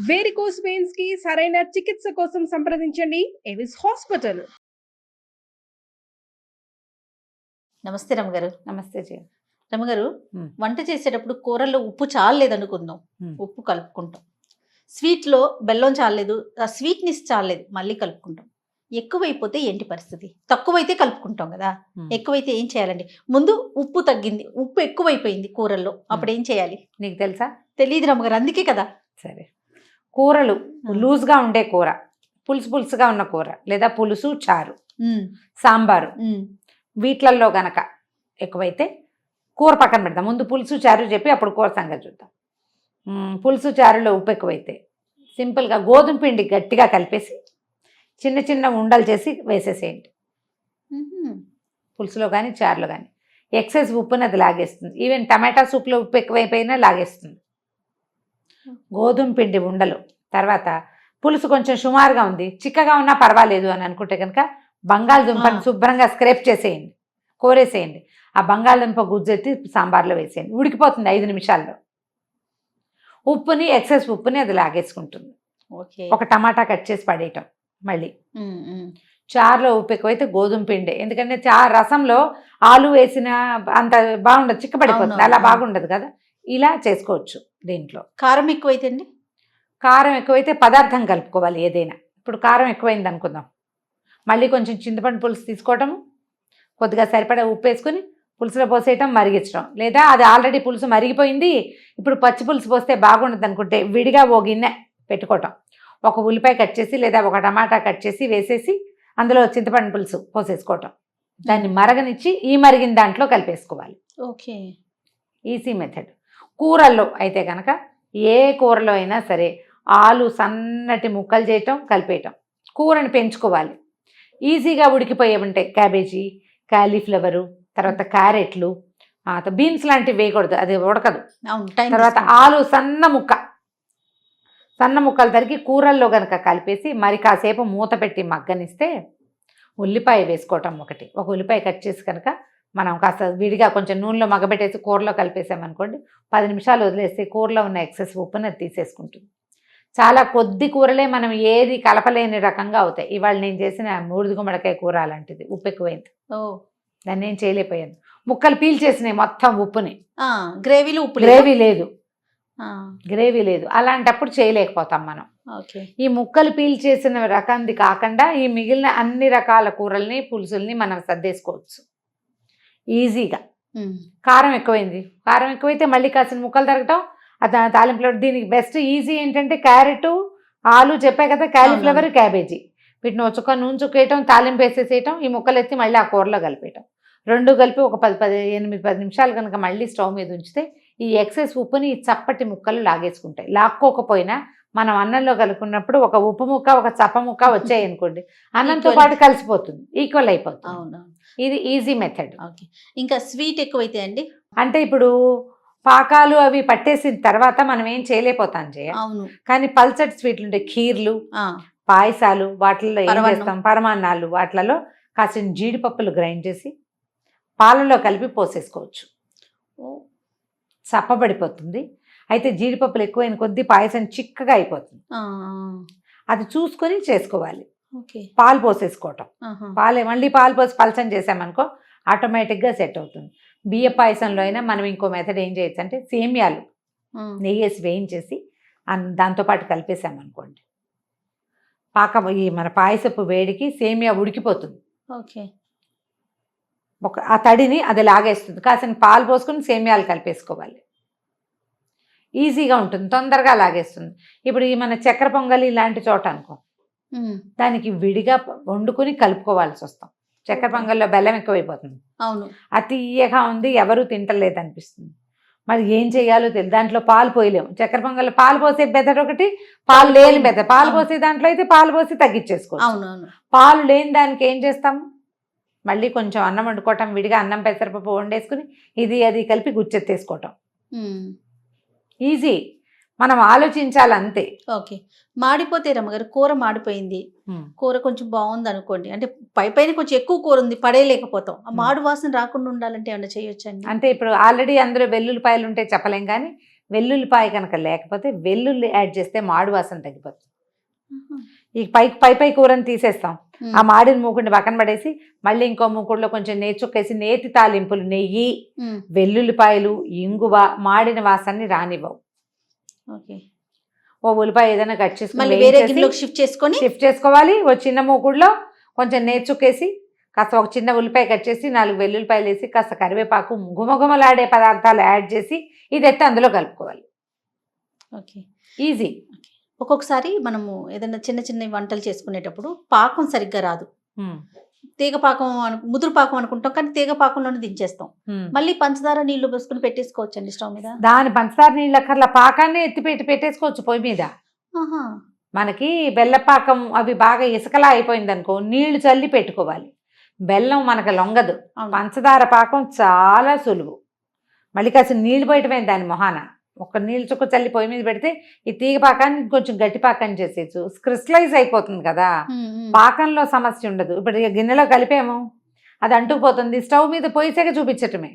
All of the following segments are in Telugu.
వేరికోస్ వెయిన్స్ కి సరైన చికిత్స కోసం సంప్రదించండి ఎవిస్ హాస్పిటల్. నమస్తే రమగారు. నమస్తే జయ. రమగారు, వంట చేసేటప్పుడు కూరల్లో ఉప్పు చాలలేదనుకుందాం, ఉప్పు కలుపుకుంటాం. స్వీట్లో బెల్లం చాలలేదు, ఆ స్వీట్నెస్ చాలలేదు, మళ్ళీ కలుపుకుంటాం. ఎక్కువైపోతే ఏంటి పరిస్థితి? తక్కువైతే కలుపుకుంటాం కదా, ఎక్కువైతే ఏం చేయాలండి? ముందు ఉప్పు తగ్గింది, ఉప్పు ఎక్కువైపోయింది కూరల్లో, అప్పుడు ఏం చేయాలి? నీకు తెలుసా? తెలియదు రమగారు, అందుకే కదా. సరే, కూరలు లూజ్గా ఉండే కూర, పులుసుగా ఉన్న కూర, లేదా పులుసు చారు, సాంబారు, వీటిలలో గనక ఎక్కువైతే కూర పక్కన పెడతాం. ముందు పులుసు చారు చెప్పి అప్పుడు కూర సంగతి చూద్దాం. పులుసు చారులో ఉప్పు ఎక్కువైతే సింపుల్గా గోధుమ పిండి గట్టిగా కలిపేసి చిన్న చిన్న ఉండలు చేసి వేసేసేయండి. పులుసులో కానీ చారులో కానీ ఎక్సెస్ ఉప్పుని అది లాగేస్తుంది. ఈవెన్ టమాటా సూప్లో ఉప్పు ఎక్కువైపోయినా లాగేస్తుంది. గోధుమ పిండి ఉండలు. తర్వాత పులుసు కొంచెం సుమారుగా ఉంది, చిక్కగా ఉన్నా పర్వాలేదు అని అనుకుంటే కనుక బంగాళదుంపని శుభ్రంగా స్క్రేప్ చేసేయండి, కోరేసేయండి. ఆ బంగాళదుంప గుజ్జెత్తి సాంబార్లో వేసేయండి, ఉడికిపోతుంది 5 నిమిషాల్లో. ఉప్పుని ఎక్సెస్ ఉప్పుని అది లాగేసుకుంటుంది. ఒక టమాటా కట్ చేసి పడేయటం. మళ్ళీ చారులో ఉప్పు ఎక్కువైతే గోధుమ పిండి, ఎందుకంటే రసంలో ఆలు వేసిన అంత బాగుండదు, చిక్కబడిపోతుంది, అలా బాగుండదు కదా. ఇలా చేసుకోవచ్చు. దీంట్లో కారం ఎక్కువైతే అండి? కారం ఎక్కువైతే పదార్థం కలుపుకోవాలి ఏదైనా. ఇప్పుడు కారం ఎక్కువైంది అనుకుందాం, మళ్ళీ కొంచెం చింతపండు పులుసు తీసుకోవటము, కొద్దిగా సరిపడా ఉప్పు వేసుకుని పులుసులో పోసేయటం, మరిగించడం. లేదా అది ఆల్రెడీ పులుసు మరిగిపోయింది, ఇప్పుడు పచ్చి పులుసు పోస్తే బాగుండదు అనుకుంటే విడిగా ఓ గిన్నె పెట్టుకోవటం. ఒక ఉల్లిపాయ కట్ చేసి లేదా ఒక టమాటా కట్ చేసి వేసేసి అందులో చింతపండు పులుసు పోసేసుకోవటం, దాన్ని మరగనిచ్చి ఈ మరిగిన దాంట్లో కలిపేసుకోవాలి. Okay, easy method. కూరల్లో అయితే కనుక ఏ కూరలో అయినా సరే ఆలు సన్నటి ముక్కలు చేయటం, కలిపేయటం, కూరని పెంచుకోవాలి. ఈజీగా ఉడికిపోయే ఉంటాయి క్యాబేజీ, కాలీఫ్లవరు, తర్వాత క్యారెట్లు, బీన్స్ లాంటివి వేయకూడదు, అది ఉడకదు. తర్వాత ఆలు సన్న ముక్కలు తరిగి కూరల్లో కనుక కలిపేసి మరి కాసేపు మూత పెట్టి మగ్గనిస్తే ఉల్లిపాయ వేసుకోవటం. ఒక ఉల్లిపాయ కట్ చేసి కనుక మనం కాస్త విడిగా కొంచెం నూనెలో మగ్గబెట్టేసి కూరలో కలిపేసామనుకోండి, 10 నిమిషాలు వదిలేస్తే కూరలో ఉన్న ఎక్సెస్ ఉప్పుని అది తీసేసుకుంటుంది. చాలా కొద్ది కూరలే మనం ఏది కలపలేని రకంగా అవుతాయి. ఇవాళ నేను చేసిన మూడు గుమ్మడికాయ కూర అలాంటిది, ఉప్పు ఎక్కువైంది, దాన్ని నేను చేయలేకపోయాను. ముక్కలు పీల్చేసినాయి మొత్తం ఉప్పుని. గ్రేవీ లేదు, అలాంటప్పుడు చేయలేకపోతాం మనం. ఈ ముక్కలు పీల్చేసిన రకంది కాకుండా ఈ మిగిలిన అన్ని రకాల కూరల్ని, పులుసుల్ని మనం సర్దేసుకోవచ్చు ఈజీగా. కారం ఎక్కువైతే మళ్ళీ కాసిన ముక్కలు తరగటం, తాలింపులో. దీనికి బెస్ట్ ఈజీ ఏంటంటే క్యారెట్, ఆలు చెప్పాయి కదా, కాలీఫ్లవర్, క్యాబేజీ, వీటిని నూనె చుక్కేయటం, తాలింపు వేసేసేయటం, ఈ ముక్కలు ఎత్తి మళ్ళీ ఆ కూరలో కలిపేయటం. 2 కలిపి ఒక 8-10 నిమిషాలు కనుక మళ్ళీ స్టవ్ మీద ఉంచితే ఈ ఎక్సెస్ ఉప్పుని ఈ చప్పటి ముక్కలు లాగేసుకుంటాయి. లాక్కోకపోయినా మనం అన్నంలో కలుపుకున్నప్పుడు ఒక ఉప్పు ముక్క, ఒక చప్ప ముక్క వచ్చాయి అనుకోండి, అన్నంతో పాటు కలిసిపోతుంది, ఈక్వల్ అయిపోతుంది. ఇది ఈజీ మెథడ్. ఇంకా స్వీట్ ఎక్కువైతే అండి? అంటే ఇప్పుడు పాకాలు అవి పట్టేసిన తర్వాత మనం ఏం చేయలేకపోతాం చేయ. కానీ పల్చటి స్వీట్లు ఉంటాయి, ఖీర్లు, పాయసాలు, వాటిల్లో ఏం చేస్తాం, పరమాన్నాలు, వాటిలలో కాసిన జీడిపప్పులు గ్రైండ్ చేసి పాలలో కలిపి పోసేసుకోవచ్చు, చప్పబడిపోతుంది. అయితే జీడిపప్పులు ఎక్కువైన కొద్దీ పాయసం చిక్కగా అయిపోతుంది, అది చూసుకొని చేసుకోవాలి. పాలు పోసేసుకోవటం, మళ్ళీ పాలు పోసి పలచం చేసామనుకో ఆటోమేటిక్గా సెట్ అవుతుంది. బియ్య పాయసంలో అయినా మనం ఇంకో మెథడ్ ఏం చేయొచ్చు అంటే సేమియాలు నెయ్యి వేసి వేయించేసి దాంతోపాటు కలిపేసామనుకోండి, ఈ మన పాయసపు వేడికి సేమియా ఉడికిపోతుంది. ఆ తడిని అది లాగేస్తుంది. కాసిన పాలు పోసుకుని సేమియాలు కలిపేసుకోవాలి, ఈజీగా ఉంటుంది, తొందరగా లాగేస్తుంది. ఇప్పుడు ఈ మన చక్కెర పొంగలి ఇలాంటి చోట అనుకో, దానికి విడిగా వండుకుని కలుపుకోవాల్సి వస్తాం. చక్కెర పొంగల్లో బెల్లం ఎక్కువైపోతుంది, అది తీయగా ఉంది, ఎవరు తింటలేదు అనిపిస్తుంది. మరి ఏం చేయాలో తెలియదు. దాంట్లో పాలు పోయలేము. చక్కెర పొంగల్లో పాలు పోసే బెదర్ ఒకటి, పాలు లేని బెదర్. పాలు పోసే దాంట్లో అయితే పాలు పోసి తగ్గించేసుకోవచ్చు. పాలు లేని దానికి ఏం చేస్తాము, మళ్ళీ కొంచెం అన్నం వండుకోవటం, విడిగా అన్నం పెసరపప్పు వండేసుకుని ఇది అది కలిపి గుచ్చెత్తేసుకోవటం. ఈజీ, మనం ఆలోచించాలి అంతే. ఓకే, మాడిపోతే రమ్మగారు, కూర మాడిపోయింది, కూర కొంచెం బాగుంది అనుకోండి, అంటే పైన కొంచెం ఎక్కువ కూర ఉంది, పడేయలేకపోతాం, ఆ మాడు వాసన రాకుండా ఉండాలంటే ఏమన్నా చేయొచ్చండి? అంటే ఇప్పుడు ఆల్రెడీ అందులో వెల్లుల్లిపాయలు ఉంటే చెప్పలేం, కానీ వెల్లుల్లిపాయ కనుక లేకపోతే వెల్లుల్లి యాడ్ చేస్తే మాడు వాసన తగ్గిపోతుంది. ఆహా. ఈ పై కూరని తీసేస్తాం, ఆ మాడిన మూకుడిని పక్కన పడేసి మళ్ళీ ఇంకో మూకుడిలో కొంచెం నేతి చుక్కేసి నేతి తాలింపులు, నెయ్యి, వెల్లుల్లిపాయలు, ఇంగువ మాడిన వాసనని రానివ్వవు. ఓకే. ఓ ఉల్లిపాయ ఏదైనా కట్ మళ్ళీ వేరే చేసుకుని గిన్నెలోకి షిఫ్ట్ చేసుకోవాలి. ఓ చిన్న మూకుడులో కొంచెం నేతి చుక్కేసి కాస్త ఒక చిన్న ఉల్లిపాయ కట్ చేసి 4 వెల్లుల్లిపాయలు వేసి కాస్త కరివేపాకు, గుమగుమలాడే పదార్థాలు యాడ్ చేసి ఇది ఎత్తి అందులో కలుపుకోవాలి. ఓకే. ఈజీ. ఒక్కొక్కసారి మనము ఏదైనా చిన్న చిన్న వంటలు చేసుకునేటప్పుడు పాకం సరిగ్గా రాదు, తీగ పాకం ముదురు పాకం అనుకుంటాం, కానీ తీగ పాకంలోనే దించేస్తాం. మళ్ళీ పంచదార నీళ్లు పోసుకుని పెట్టేసుకోవచ్చండి స్టవ్ మీద. దాని పంచదార నీళ్ళు అక్కర్లా, పాకాన్ని ఎత్తి పెట్టేసుకోవచ్చు పొయ్యి మీద. మనకి బెల్లపాకం అవి బాగా ఇసుకలా అయిపోయింది అనుకో, నీళ్లు చల్లి పెట్టుకోవాలి. బెల్లం మనకు లొంగదు, పంచదార పాకం చాలా సులువు. మళ్ళీ కాస్త నీళ్లు పోయటమే దాని మొహాన, ఒక నీళ్ళు చుక్క చల్లి పొయ్యి మీద పెడితే ఈ తీగ పాకాన్ని కొంచెం గట్టి పాకం చేసేయచ్చు. క్రిస్టలైజ్ అయిపోతుంది కదా, పాకంలో సమస్య ఉండదు. ఇప్పుడు గిన్నెలో కలిపాము, అది అంటుకుపోతుంది, స్టవ్ మీద పోయిసాక చూపించటమే.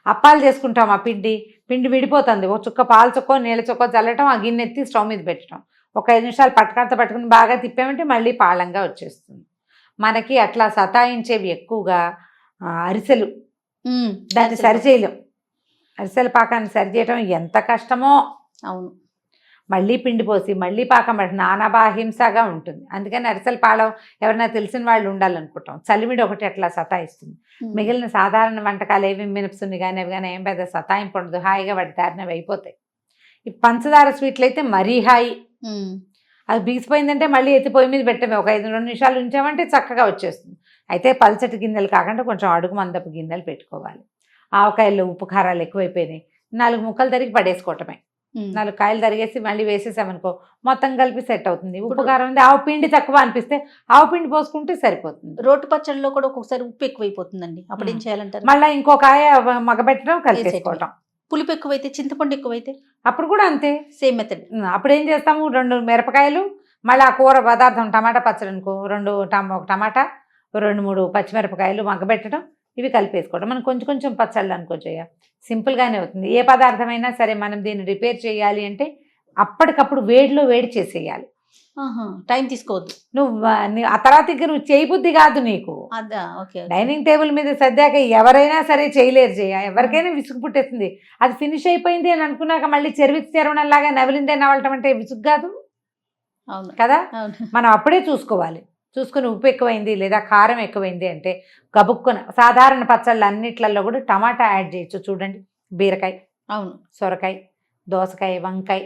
అప్పాలు చేసుకుంటాం, ఆ పిండి విడిపోతుంది, ఒక చుక్క పాల చుక్కో నీళ్ళ చుక్కో చల్లటం, ఆ గిన్నె ఎత్తి స్టవ్ మీద పెట్టడం, ఒక 5 నిమిషాలు పట్టుకుని బాగా తిప్పామంటే మళ్ళీ పాళంగా వచ్చేస్తుంది. మనకి అట్లా సతాయించేవి ఎక్కువగా అరిసెలు, దాన్ని సరిచేయలేం. అరిసెల పాకాన్ని సరిచేయటం ఎంత కష్టమో. అవును. మళ్ళీ పిండి పోసి మళ్ళీ పాకం పట్టి నానాబాహింసగా ఉంటుంది. అందుకని అరిసెల పాళం ఎవరైనా తెలిసిన వాళ్ళు ఉండాలనుకుంటాం. చలిమిడి ఒకటి అట్లా సతాయిస్తుంది. మిగిలిన సాధారణ వంటకాలు ఏవి మినప్సుని కానీ అవి కానీ ఏం పెద్ద సతాయింపు ఉండదు, హాయిగా వాటి దారిన అయిపోతాయి. ఈ పంచదార స్వీట్లు అయితే మరీ హాయి. అది బీసిపోయిందంటే మళ్ళీ ఎత్తి పొయ్యి మీద పెట్టమే, ఒక 2 నిమిషాలు ఉంచామంటే చక్కగా వచ్చేస్తుంది. అయితే పల్చటి గిన్నెలు కాకుండా కొంచెం అడుగు మందపు గిన్నెలు పెట్టుకోవాలి. ఆవకాయల్లో ఉప్పు కారాలు ఎక్కువైపోయినాయి, 4 ముక్కలు తరిగి పడేసుకోవటమే. 4 కాయలు తరిగేసి మళ్ళీ వేసేసామనుకో మొత్తం కలిపి సెట్ అవుతుంది. ఉప్పు కారం ఉంది, ఆవు పిండి తక్కువ అనిపిస్తే ఆవు పిండి పోసుకుంటే సరిపోతుంది. రోటి పచ్చళ్ళలో కూడా ఒక్కొక్కసారి ఉప్పు ఎక్కువైపోతుందండి, అప్పుడు ఏం చేయాలంటారు? మళ్ళీ ఇంకో కాయ మగబెట్టడం, కలిపేసుకోవటం. పులుపు ఎక్కువైతే, చింతపండు ఎక్కువైతే అప్పుడు కూడా అంతే, సేమ్ మెథడ్. అప్పుడు ఏం చేస్తాము, 2 మిరపకాయలు, మళ్ళీ ఆ కూర పదార్థం టమాటా పచ్చడి అనుకో, ఒక టమాటా, 2-3 పచ్చిమిరపకాయలు మగ్గబెట్టడం, ఇవి కలిపేసుకోవడం. మనం కొంచెం పచ్చళ్ళు అనుకోవచ్చయ్య, సింపుల్గానే అవుతుంది. ఏ పదార్థమైనా సరే మనం దీన్ని రిపేర్ చేయాలి అంటే అప్పటికప్పుడు వేడిలో వేడి చేసేయాలి, టైం తీసుకోవద్దు. నువ్వు ఆ తర్వాత నువ్వు చేయబుద్ధి కాదు నీకు. డైనింగ్ టేబుల్ మీద సర్దాక ఎవరైనా సరే చేయలేరు, ఎవరికైనా విసుగు పుట్టేస్తుంది. అది ఫినిష్ అయిపోయింది అని అనుకున్నాక మళ్ళీ చెరవడంలాగా నవలిందే నవలటం అంటే విసుగు కాదు కదా. మనం అప్పుడే చూసుకుని ఉప్పు ఎక్కువైంది లేదా కారం ఎక్కువైంది అంటే గబుక్కున. సాధారణ పచ్చళ్ళు అన్నిట్లలో కూడా టమాటా యాడ్ చేయొచ్చు. చూడండి, బీరకాయ, సొరకాయ, దోసకాయ, వంకాయ,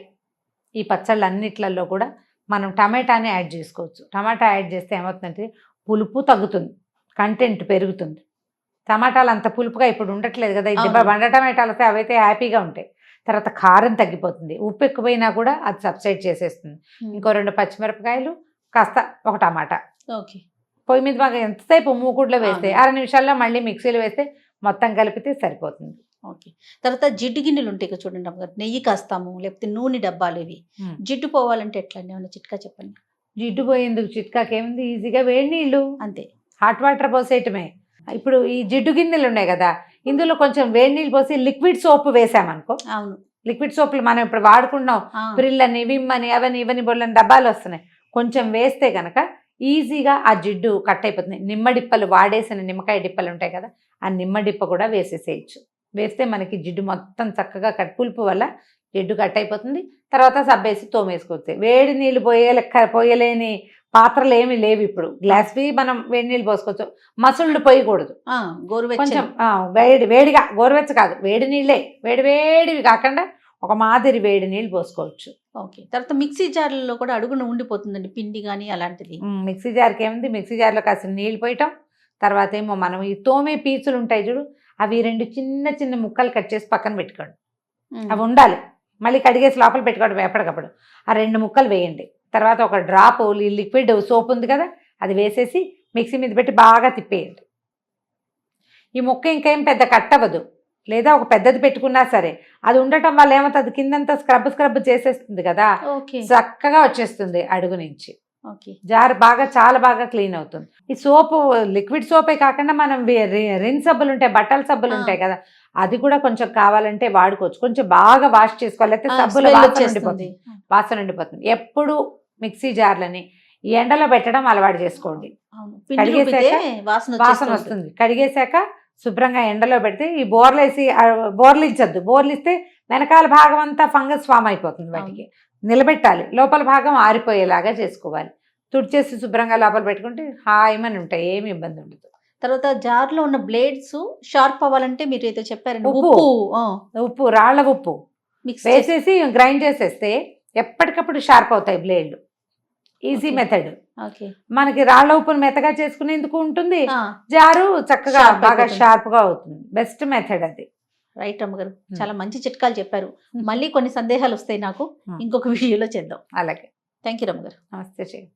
ఈ పచ్చళ్ళు అన్నిట్లలో కూడా మనం టమాటాని యాడ్ చేసుకోవచ్చు. టమాటా యాడ్ చేస్తే ఏమవుతుందంటే పులుపు తగ్గుతుంది, కంటెంట్ పెరుగుతుంది. టమాటాలు అంత పులుపుగా ఇప్పుడు ఉండట్లేదు కదా, ఇది బండ టమాటాలు వస్తే అవైతే హ్యాపీగా ఉంటాయి. తర్వాత కారం తగ్గిపోతుంది, ఉప్పు ఎక్కువైనా కూడా అది సబ్సైడ్ చేసేస్తుంది. ఇంకో 2 పచ్చిమిరపకాయలు, కాస్త ఒక టమాటా పొయ్యి మీద బాగా ఎంతసేపు మూకుడులో వేస్తే 6 నిమిషాల్లో మళ్ళీ మిక్సీలో వేస్తే మొత్తం కలిపితే సరిపోతుంది. ఓకే. తర్వాత జిడ్డు గిన్నెలు ఉంటాయి చూడండి అమ్మగారు, నెయ్యి కాస్తాము లేకపోతే నూనె డబ్బాలు, ఇవి జిడ్డు పోవాలంటే ఎట్లా అండి, ఏమన్నా చిట్కా చెప్పండి. జిడ్డు పోయేందుకు చిట్కాకేముంది, ఈజీగా వేడి నీళ్ళు, అంతే, హాట్ వాటర్ పోసేయటమే. ఇప్పుడు ఈ జిడ్డు గిన్నెలు ఉన్నాయి కదా, ఇందులో కొంచెం వేడి నీళ్ళు పోసి లిక్విడ్ సోప్ వేసామనుకో. అవును, లిక్విడ్ సోపులు మనం ఇప్పుడు వాడుకున్నాం, ప్రిల్ అని, విమ్ అని, అవని ఇవని బొల్లని డబ్బాలు వస్తున్నాయి. కొంచెం వేస్తే కనుక ఈజీగా ఆ జిడ్డు కట్ అయిపోతుంది. నిమ్మడిప్పలు, వాడేసిన నిమ్మకాయ డిప్పలు ఉంటాయి కదా, ఆ నిమ్మడిప్ప కూడా వేసేసేయచ్చు. వేస్తే మనకి జిడ్డు మొత్తం చక్కగా పులుపు వల్ల జిడ్డు కట్ అయిపోతుంది. తర్వాత సబ్బేసి తోమేసుకోవచ్చు. వేడి నీళ్ళు పోయలేని పాత్రలు ఏమి లేవు ఇప్పుడు, గ్లాస్వి మనం వేడి నీళ్ళు పోసుకోవచ్చు. మసుళ్ళు పోయకూడదు, కొంచెం వేడిగా, గోరువెచ్చ కాదు, వేడి నీళ్ళే, వేడివి కాకుండా ఒక మాదిరి వేడి నీళ్ళు పోసుకోవచ్చు. ఓకే. తర్వాత మిక్సీ జార్లలో కూడా అడుగున ఉండిపోతుందండి పిండి కానీ అలాంటిది. మిక్సీ జార్కి ఏముంది, మిక్సీ జార్లో కాసిన నీళ్ళు పోయటం. తర్వాత ఏమో మనం ఈ తోమే పీచులు ఉంటాయి చూడు, అవి 2 చిన్న ముక్కలు కట్ చేసి పక్కన పెట్టుకోండి, అవి ఉండాలి. మళ్ళీ కడిగేసి లోపల పెట్టుకోవడం ఎప్పటికప్పుడు. ఆ 2 ముక్కలు వేయండి. తర్వాత ఒక డ్రాప్ లిక్విడ్ సోప్ ఉంది కదా, అది వేసేసి మిక్సీ మీద పెట్టి బాగా తిప్పేయండి. ఈ ముక్క ఇంకేం పెద్ద కట్ అవ్వదు, లేదా ఒక పెద్దది పెట్టుకున్నా సరే అది ఉండటం వల్ల ఏమవుతుంది, కిందంతా స్క్రబ్ చేసేస్తుంది కదా, చక్కగా వచ్చేస్తుంది అడుగు నుంచి. జార్ చాలా బాగా క్లీన్ అవుతుంది. ఈ సోపు లిక్విడ్ సోపే కాకుండా మనం రిన్ సబ్బులు ఉంటాయి, బట్టల సబ్బులు ఉంటాయి కదా, అది కూడా కొంచెం కావాలంటే వాడుకోవచ్చు. కొంచెం బాగా వాష్ చేసుకోవాలి, లేకపోతే సబ్బుల స్మెల్ వాసన వచ్చేస్తుంది. ఉండిపోతుంది. వాసన ఉండిపోతుంది. ఎప్పుడు మిక్సీ జార్లని ఎండలో పెట్టడం అలవాటు చేసుకోండి. అవును. పిండి కడిగేసాక రుబ్బితే వాసన వాసన వచ్చేస్తుంది. వస్తుంది. కడిగేశాక శుభ్రంగా ఎండలో పెడితే ఈ బోర్లేసి బోర్లించద్దు. బోర్లిస్తే వెనకాల భాగం అంతా ఫంగస్ ఫామ్ అయిపోతుంది. వాటికి నిలబెట్టాలి, లోపల భాగం ఆరిపోయేలాగా చేసుకోవాలి. తుడిచేసి శుభ్రంగా లోపల పెట్టుకుంటే హాయిమని ఉంటాయి, ఏమి ఇబ్బంది ఉండదు. తర్వాత జార్ లో ఉన్న బ్లేడ్స్ షార్ప్ అవ్వాలంటే మీరు ఏదో చెప్పారండి, ఉప్పు. ఉప్పు ఉప్పు, రాళ్ళ ఉప్పు మిక్స్ వేసేసి గ్రైండ్ చేసేస్తే ఎప్పటికప్పుడు షార్ప్ అవుతాయి బ్లేడ్లు. Easy Okay. మెథడ్. ఓకే. మనకి రాళ్ళ ఉప్పును మెత్తగా చేసుకునేందుకు ఉంటుంది, ఆ, జారు చక్కగా Sharp బాగా అయిపోతుంది. షార్ప్ గా అవుతుంది. బెస్ట్ మెథడ్ అది. రైట్ అమ్మగారు, చాలా మంచి చిట్కాలు చెప్పారు. మళ్ళీ కొన్ని సందేహాలు వస్తాయి నాకు, Hmm. ఇంకొక వీడియోలో చేద్దాం. అలాగే. థ్యాంక్ యూ రమ్మగారు. నమస్తే చేయండి.